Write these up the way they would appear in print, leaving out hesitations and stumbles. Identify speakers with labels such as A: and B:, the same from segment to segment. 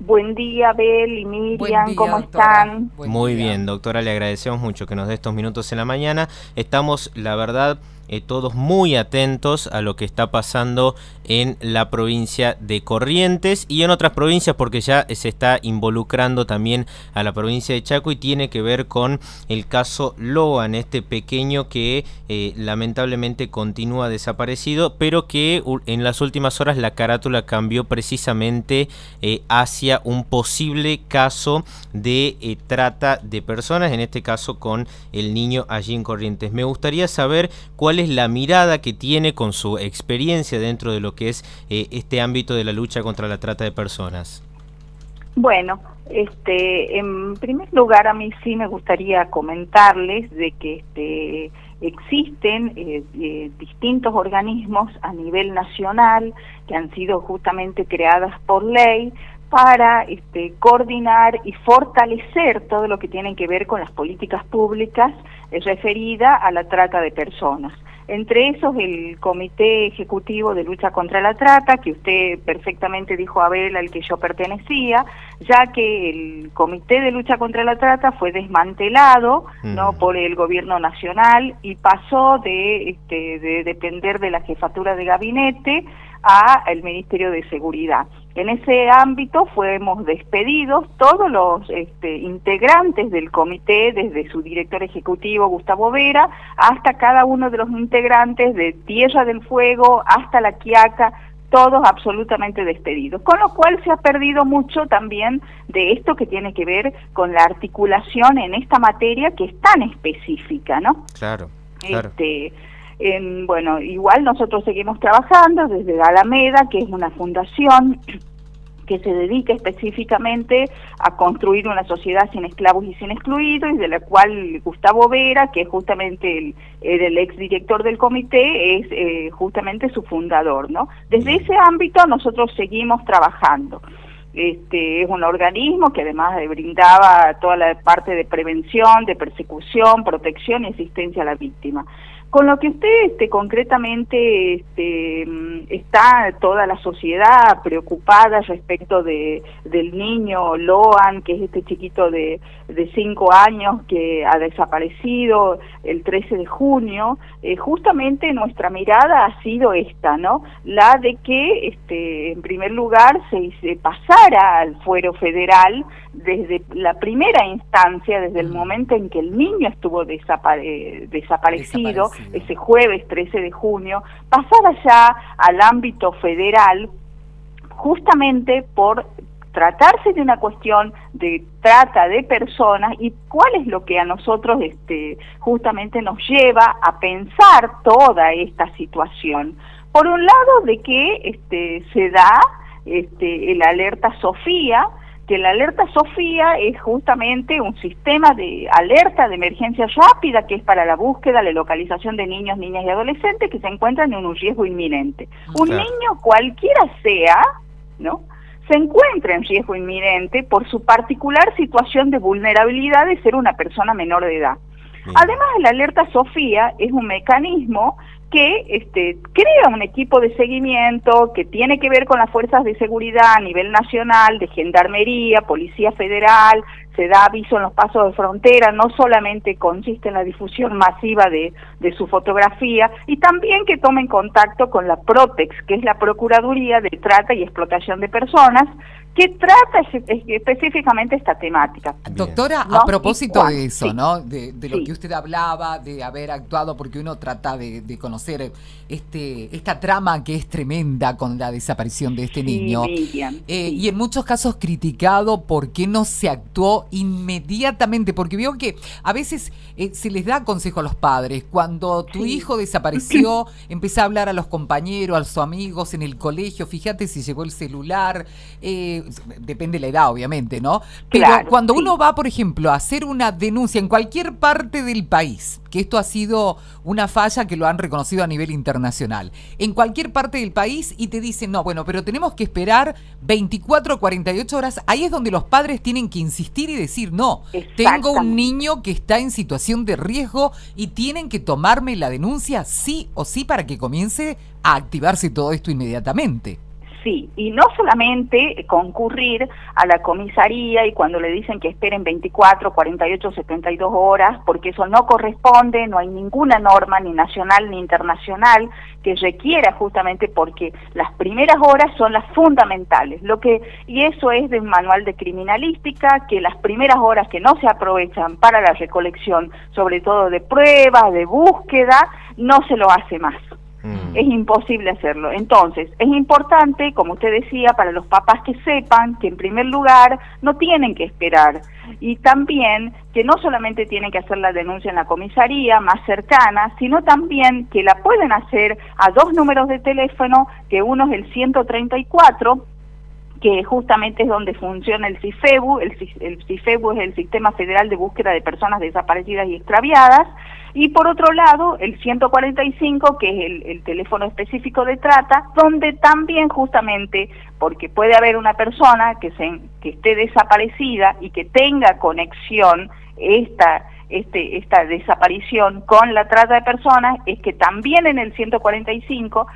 A: Buen día, Abel y Miriam,
B: Día,
A: ¿cómo
B: doctora.
A: están?
C: Muy bien, doctora, le agradecemos mucho que nos dé estos minutos en la mañana. Estamos, la verdad, todos muy atentos a lo que está pasando en la provincia de Corrientes y en otras provincias, porque ya se está involucrando también a la provincia de Chaco y tiene que ver con el caso Loan, este pequeño que lamentablemente continúa desaparecido, pero que en las últimas horas la carátula cambió precisamente hacia un posible caso de trata de personas, en este caso con el niño allí en Corrientes. Me gustaría saber cuál es la mirada que tiene con su experiencia dentro de lo que es este ámbito de la lucha contra la trata de personas.
A: Bueno, en primer lugar a mí sí me gustaría comentarles de que existen distintos organismos a nivel nacional que han sido justamente creadas por ley para coordinar y fortalecer todo lo que tiene que ver con las políticas públicas referida a la trata de personas. Entre esos el Comité Ejecutivo de Lucha contra la Trata, que usted perfectamente dijo, Abel, al que yo pertenecía, ya que el Comité de Lucha contra la Trata fue desmantelado ¿no? por el Gobierno Nacional y pasó de depender de la Jefatura de Gabinete al Ministerio de Seguridad. En ese ámbito fuimos despedidos todos los integrantes del comité, desde su director ejecutivo Gustavo Vera, hasta cada uno de los integrantes de Tierra del Fuego, hasta La Quiaca, todos absolutamente despedidos. Con lo cual se ha perdido mucho también de esto que tiene que ver con la articulación en esta materia que es tan específica, ¿no?
C: Claro, claro.
A: Bueno, igual nosotros seguimos trabajando desde Alameda, que es una fundación que se dedica específicamente a construir una sociedad sin esclavos y sin excluidos, y de la cual Gustavo Vera, que es justamente el exdirector del comité, es justamente su fundador, ¿no? Desde ese ámbito nosotros seguimos trabajando. Es un organismo que además brindaba toda la parte de prevención, de persecución, protección y asistencia a la víctima. Con lo que usted concretamente está toda la sociedad preocupada respecto del niño Loan, que es este chiquito de 5 años que ha desaparecido el 13 de junio, justamente nuestra mirada ha sido esta, ¿no? La de que en primer lugar se pasara al fuero federal desde la primera instancia, desde el momento en que el niño estuvo desaparecido, ese jueves 13 de junio, pasara ya al ámbito federal, justamente por tratarse de una cuestión de trata de personas. Y cuál es lo que a nosotros justamente nos lleva a pensar toda esta situación. Por un lado, de que se da el alerta Sofía, que la alerta Sofía es justamente un sistema de alerta de emergencia rápida que es para la búsqueda, la localización de niños, niñas y adolescentes que se encuentran en un riesgo inminente. Un niño cualquiera sea, ¿no?, se encuentra en riesgo inminente por su particular situación de vulnerabilidad de ser una persona menor de edad. Además, la alerta Sofía es un mecanismo que crea un equipo de seguimiento que tiene que ver con las fuerzas de seguridad a nivel nacional, de Gendarmería, Policía Federal, se da aviso en los pasos de frontera, no solamente consiste en la difusión masiva de su fotografía, y también que tomen contacto con la Protex, que es la Procuraduría de Trata y Explotación de Personas, que trata específicamente esta temática.
B: Doctora,
A: ¿no?
B: A propósito de eso,
A: sí.
B: ¿no? De lo que usted hablaba, de haber actuado, porque uno trata de conocer esta trama que es tremenda con la desaparición de este niño. Y en muchos casos criticado por qué no se actuó inmediatamente, porque veo que a veces se les da consejo a los padres. Cuando tu hijo desapareció, empecé a hablar a los compañeros, a sus amigos en el colegio, fíjate si llevó el celular, depende de la edad, obviamente, ¿no? Pero
A: claro,
B: cuando uno va, por ejemplo, a hacer una denuncia en cualquier parte del país, que esto ha sido una falla que lo han reconocido a nivel internacional, en cualquier parte del país, y te dicen, no, bueno, pero tenemos que esperar 24 o 48 horas, ahí es donde los padres tienen que insistir y decir, no, tengo un niño que está en situación de riesgo y tienen que tomarme la denuncia sí o sí para que comience a activarse todo esto inmediatamente.
A: Sí, y no solamente concurrir a la comisaría y cuando le dicen que esperen 24, 48, 72 horas, porque eso no corresponde, no hay ninguna norma ni nacional ni internacional que requiera, justamente porque las primeras horas son las fundamentales. Y eso es de un manual de criminalística, que las primeras horas que no se aprovechan para la recolección, sobre todo de pruebas, de búsqueda, no se lo hace más. Es imposible hacerlo. Entonces, es importante, como usted decía, para los papás que sepan que en primer lugar no tienen que esperar, y también que no solamente tienen que hacer la denuncia en la comisaría más cercana, sino también que la pueden hacer a 2 números de teléfono, que uno es el 134, que justamente es donde funciona el CIFEBU. El CIFEBU es el Sistema Federal de Búsqueda de Personas Desaparecidas y Extraviadas, y por otro lado el 145, que es el teléfono específico de trata, donde también justamente, porque puede haber una persona que esté desaparecida y que tenga conexión esta desaparición con la trata de personas, es que también en el 145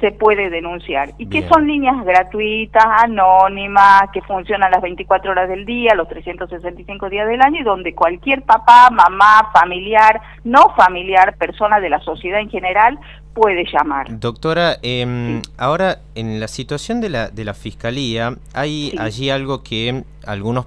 A: se puede denunciar, y que son líneas gratuitas, anónimas, que funcionan las 24 horas del día, los 365 días del año, y donde cualquier papá, mamá, familiar, no familiar, persona de la sociedad en general puede llamar.
C: Doctora, sí. Ahora en la situación de la Fiscalía hay allí algo que algunos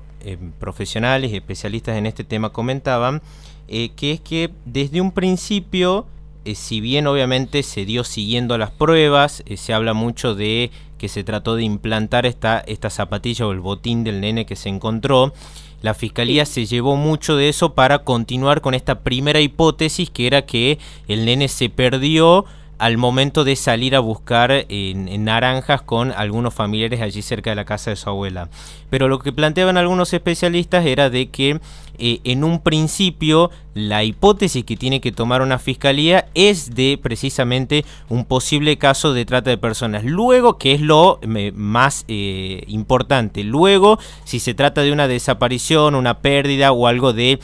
C: profesionales y especialistas en este tema comentaban, que es que desde un principio, si bien obviamente se dio siguiendo las pruebas, se habla mucho de que se trató de implantar esta zapatilla o el botín del nene que se encontró, la Fiscalía se llevó mucho de eso para continuar con esta primera hipótesis, que era que el nene se perdió al momento de salir a buscar en Naranjas con algunos familiares allí cerca de la casa de su abuela. Pero lo que planteaban algunos especialistas era de que en un principio la hipótesis que tiene que tomar una fiscalía es de precisamente un posible caso de trata de personas. Luego, que es lo más importante, luego si se trata de una desaparición, una pérdida o algo de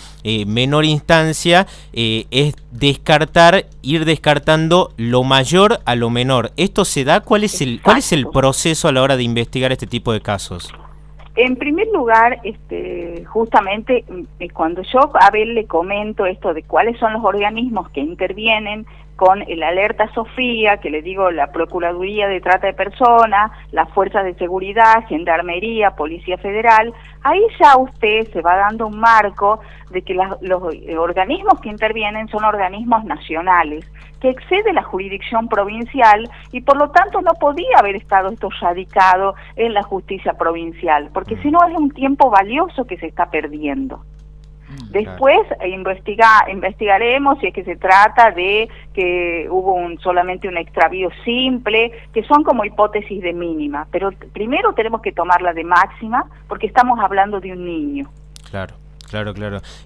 C: menor instancia, es ir descartando lo mayor a lo menor. ¿Esto se da? ¿Cuál es el proceso a la hora de investigar este tipo de casos?
A: En primer lugar, justamente cuando yo a Abel le comento esto de cuáles son los organismos que intervienen con el Alerta Sofía, que le digo, la Procuraduría de Trata de Personas, las Fuerzas de Seguridad, Gendarmería, Policía Federal, ahí ya usted se va dando un marco de que los organismos que intervienen son organismos nacionales, que excede la jurisdicción provincial, y por lo tanto no podía haber estado esto radicado en la justicia provincial, porque si no es un tiempo valioso que se está perdiendo. Después investigaremos si es que se trata de que hubo solamente un extravío simple, que son como hipótesis de mínima, pero primero tenemos que tomarla de máxima, porque estamos hablando de un niño.
C: Claro.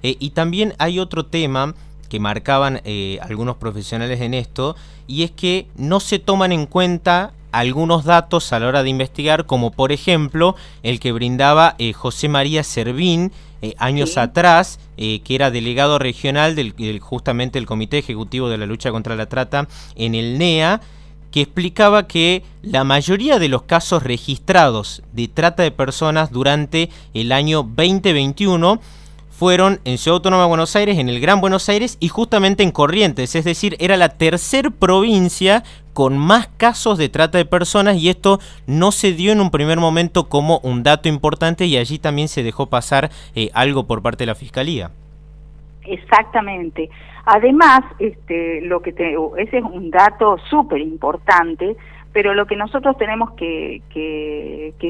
C: Y también hay otro tema que marcaban algunos profesionales en esto, y es que no se toman en cuenta algunos datos a la hora de investigar, como por ejemplo el que brindaba José María Servín años atrás, que era delegado regional justamente del Comité Ejecutivo de la Lucha contra la Trata en el NEA, que explicaba que la mayoría de los casos registrados de trata de personas durante el año 2021 fueron en Ciudad Autónoma de Buenos Aires, en el Gran Buenos Aires y justamente en Corrientes, es decir, era la tercer provincia con más casos de trata de personas, y esto no se dio en un primer momento como un dato importante, y allí también se dejó pasar algo por parte de la Fiscalía.
A: Exactamente. Además, ese es un dato súper importante, pero lo que nosotros tenemos que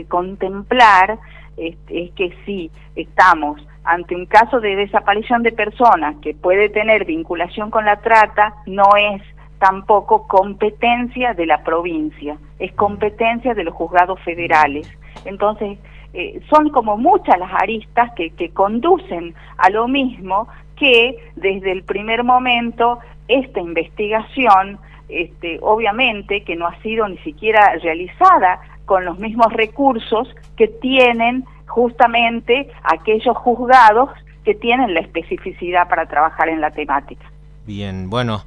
A: contemplar es que sí estamos ante un caso de desaparición de personas que puede tener vinculación con la trata, no es tampoco competencia de la provincia, es competencia de los juzgados federales. Entonces, son como muchas las aristas que conducen a lo mismo, que desde el primer momento esta investigación, obviamente que no ha sido ni siquiera realizada con los mismos recursos que tienen justamente aquellos juzgados que tienen la especificidad para trabajar en la temática.
C: Bien, bueno,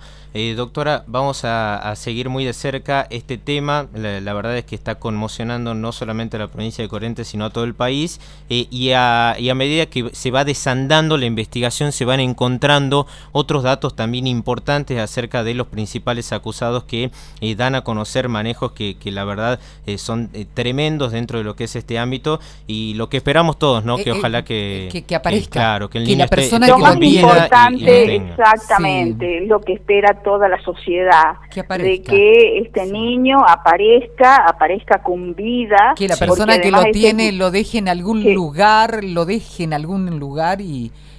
C: doctora, vamos a seguir muy de cerca este tema. La verdad es que está conmocionando no solamente a la provincia de Corrientes, sino a todo el país. Y a medida que se va desandando la investigación, se van encontrando otros datos también importantes acerca de los principales acusados que dan a conocer manejos que la verdad son tremendos dentro de lo que es este ámbito. Y lo que esperamos todos, ¿no? Que ojalá que aparezca.
B: Claro,
C: que el niño
A: la persona esté con vida. Lo más importante, exactamente, sí, lo que espera toda la sociedad, de que este niño aparezca con vida,
B: que la persona que lo tiene lo deje en algún lugar,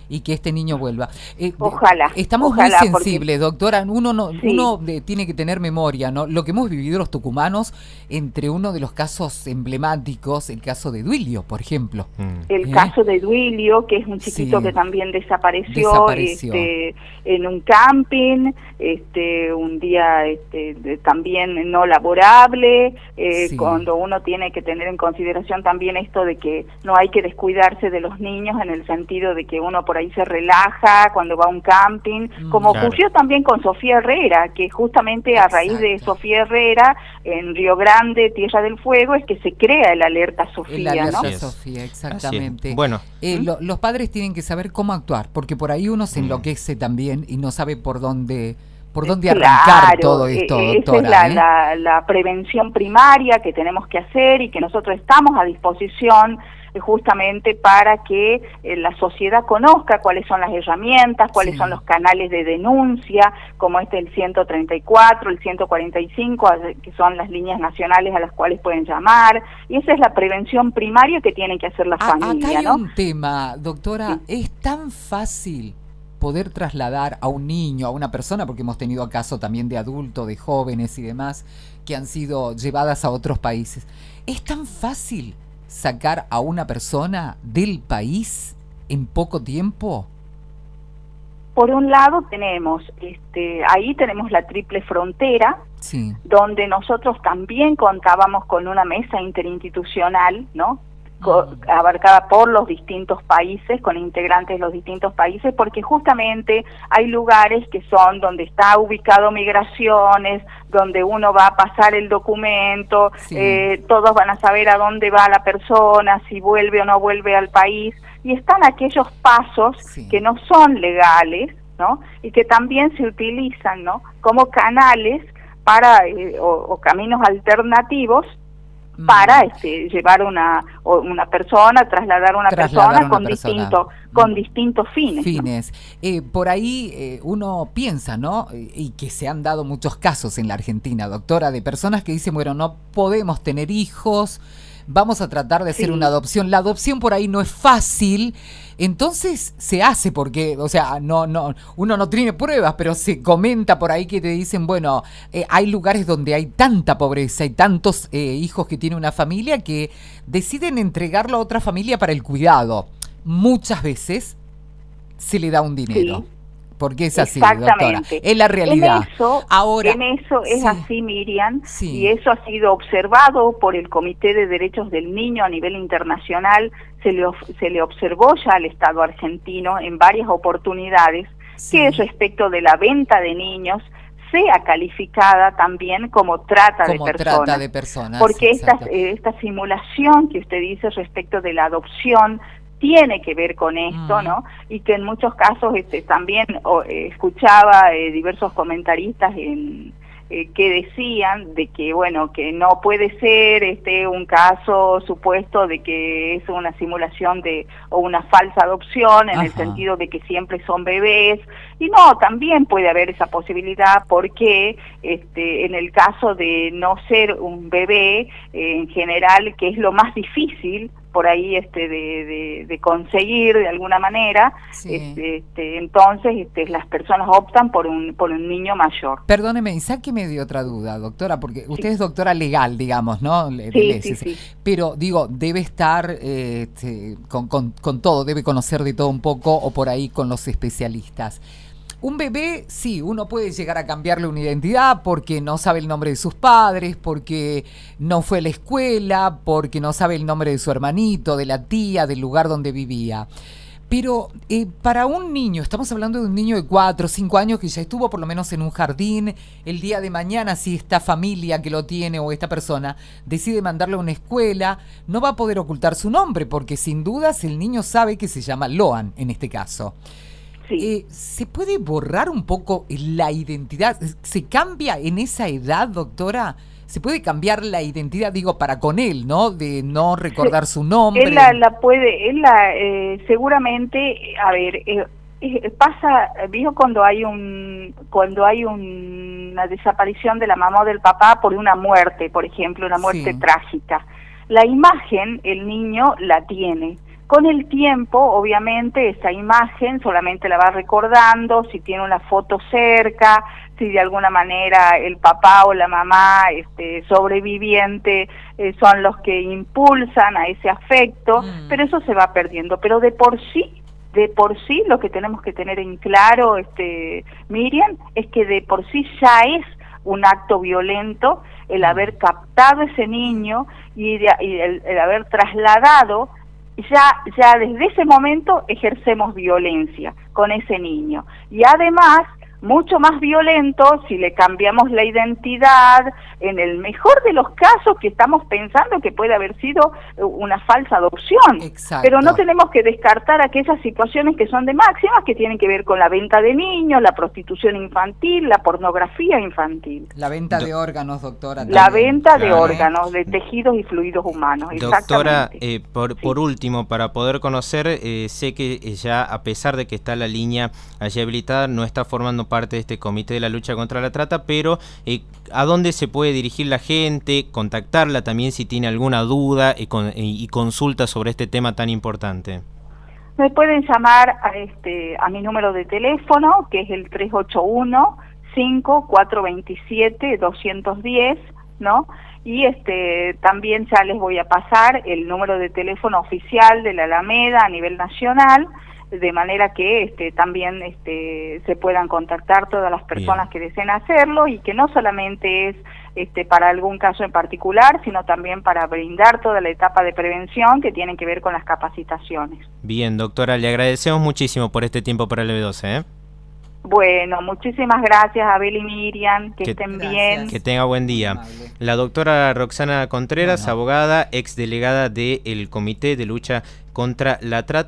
B: y que este niño vuelva.
A: Ojalá.
B: Estamos muy sensibles, doctora. Uno tiene que tener memoria, ¿no? Lo que hemos vivido los tucumanos, entre uno de los casos emblemáticos, el caso de Duilio, por ejemplo.
A: El caso de Duilio, que es un chiquito que también desapareció. En un camping, un día también no laborable, cuando uno tiene que tener en consideración también esto de que no hay que descuidarse de los niños, en el sentido de que uno por ahí se relaja cuando va a un camping, como ocurrió también con Sofía Herrera, que justamente a raíz de Sofía Herrera, en Río Grande, Tierra del Fuego, es que se crea el Alerta Sofía,
B: el Alerta Sofía, exactamente.
C: Bueno.
B: Los padres tienen que saber cómo actuar, porque por ahí uno se enloquece también y no sabe por dónde arrancar todo esto, doctora.
A: Esa es la prevención primaria que tenemos que hacer y que nosotros estamos a disposición justamente para que la sociedad conozca cuáles son las herramientas, cuáles son los canales de denuncia, como el 134, el 145, que son las líneas nacionales a las cuales pueden llamar, y esa es la prevención primaria que tiene que hacer la familia.
B: Acá hay un tema, doctora, es tan fácil poder trasladar a un niño, a una persona, porque hemos tenido casos también de adultos, de jóvenes y demás, que han sido llevadas a otros países. ¿Es tan fácil sacar a una persona del país en poco tiempo?
A: Por un lado tenemos, ahí tenemos la triple frontera, donde nosotros también contábamos con una mesa interinstitucional, ¿no? Abarcada por los distintos países, con integrantes de los distintos países, porque justamente hay lugares que son donde está ubicado migraciones, donde uno va a pasar el documento, todos van a saber a dónde va la persona, si vuelve o no vuelve al país, y están aquellos pasos que no son legales, ¿no? Y que también se utilizan, ¿no?, como canales para o caminos alternativos para llevar una persona, trasladar una persona con distintos fines.
B: ¿no? Por ahí uno piensa, ¿no? Y que se han dado muchos casos en la Argentina, doctora, de personas que dicen, bueno, no podemos tener hijos, vamos a tratar de hacer una adopción. La adopción por ahí no es fácil, entonces se hace porque, o sea, uno no tiene pruebas, pero se comenta por ahí que te dicen, bueno, hay lugares donde hay tanta pobreza y tantos hijos que tiene una familia que deciden entregarlo a otra familia para el cuidado. Muchas veces se le da un dinero. Porque es así, doctora, es la realidad.
A: En eso es así, Miriam, y eso ha sido observado por el Comité de Derechos del Niño a nivel internacional. Se le observó ya al Estado argentino en varias oportunidades que respecto de la venta de niños sea calificada también como trata de personas. Porque esta simulación que usted dice respecto de la adopción tiene que ver con esto, ¿no? Y que en muchos casos también escuchaba diversos comentaristas que decían de que, bueno, que no puede ser un caso supuesto de que es una simulación o una falsa adopción, en el sentido de que siempre son bebés, y no, también puede haber esa posibilidad porque en el caso de no ser un bebé, en general, que es lo más difícil por ahí de conseguir de alguna manera, entonces las personas optan por un niño mayor.
B: Perdóneme, y sáqueme de otra duda, doctora, porque usted es doctora legal, digamos, ¿no?
A: Sí.
B: Pero digo, debe estar con todo, debe conocer de todo un poco, o por ahí con los especialistas. Un bebé, sí, uno puede llegar a cambiarle una identidad porque no sabe el nombre de sus padres, porque no fue a la escuela, porque no sabe el nombre de su hermanito, de la tía, del lugar donde vivía. Pero para un niño, estamos hablando de un niño de 4 o 5 años que ya estuvo por lo menos en un jardín, el día de mañana si esta familia que lo tiene o esta persona decide mandarlo a una escuela, no va a poder ocultar su nombre porque sin dudas el niño sabe que se llama Loan en este caso.
A: Sí.
B: ¿Se puede borrar un poco la identidad? ¿Se cambia en esa edad, doctora? ¿Se puede cambiar la identidad, digo, para con él, ¿no? De no recordar su nombre.
A: Él seguramente, a ver, pasa, dijo cuando hay una desaparición de la mamá o del papá por una muerte, por ejemplo, una muerte trágica. La imagen, el niño la tiene. Con el tiempo, obviamente, esa imagen solamente la va recordando, si tiene una foto cerca, si de alguna manera el papá o la mamá sobreviviente son los que impulsan a ese afecto, pero eso se va perdiendo. Pero de por sí lo que tenemos que tener en claro, Miriam, es que de por sí ya es un acto violento el haber captado ese niño y el haber trasladado. Ya desde ese momento ejercemos violencia con ese niño. Y además, mucho más violento si le cambiamos la identidad, en el mejor de los casos que estamos pensando que puede haber sido una falsa adopción.
B: Exacto.
A: Pero no tenemos que descartar aquellas situaciones que son de máximas, que tienen que ver con la venta de niños, la prostitución infantil, la pornografía infantil.
B: La venta de órganos, doctora.
A: La venta de órganos, de tejidos y fluidos humanos.
C: Doctora, por último, para poder conocer, sé que ya a pesar de que está la línea allí habilitada, no está formando parte de este comité de la lucha contra la trata, pero ¿a dónde se puede dirigir la gente? Contactarla también si tiene alguna duda y consulta sobre este tema tan importante.
A: Me pueden llamar a mi número de teléfono, que es el 381-5427-210, ¿no? Y también ya les voy a pasar el número de teléfono oficial de la Alameda a nivel nacional, de manera que también se puedan contactar todas las personas que deseen hacerlo, y que no solamente es para algún caso en particular, sino también para brindar toda la etapa de prevención que tienen que ver con las capacitaciones.
C: Bien, doctora, le agradecemos muchísimo por este tiempo para el B12,
A: Bueno, muchísimas gracias, Abel y Miriam, que estén bien.
C: Que tenga buen día. La doctora Roxana Contreras, abogada, exdelegada del Comité de Lucha contra la Trata.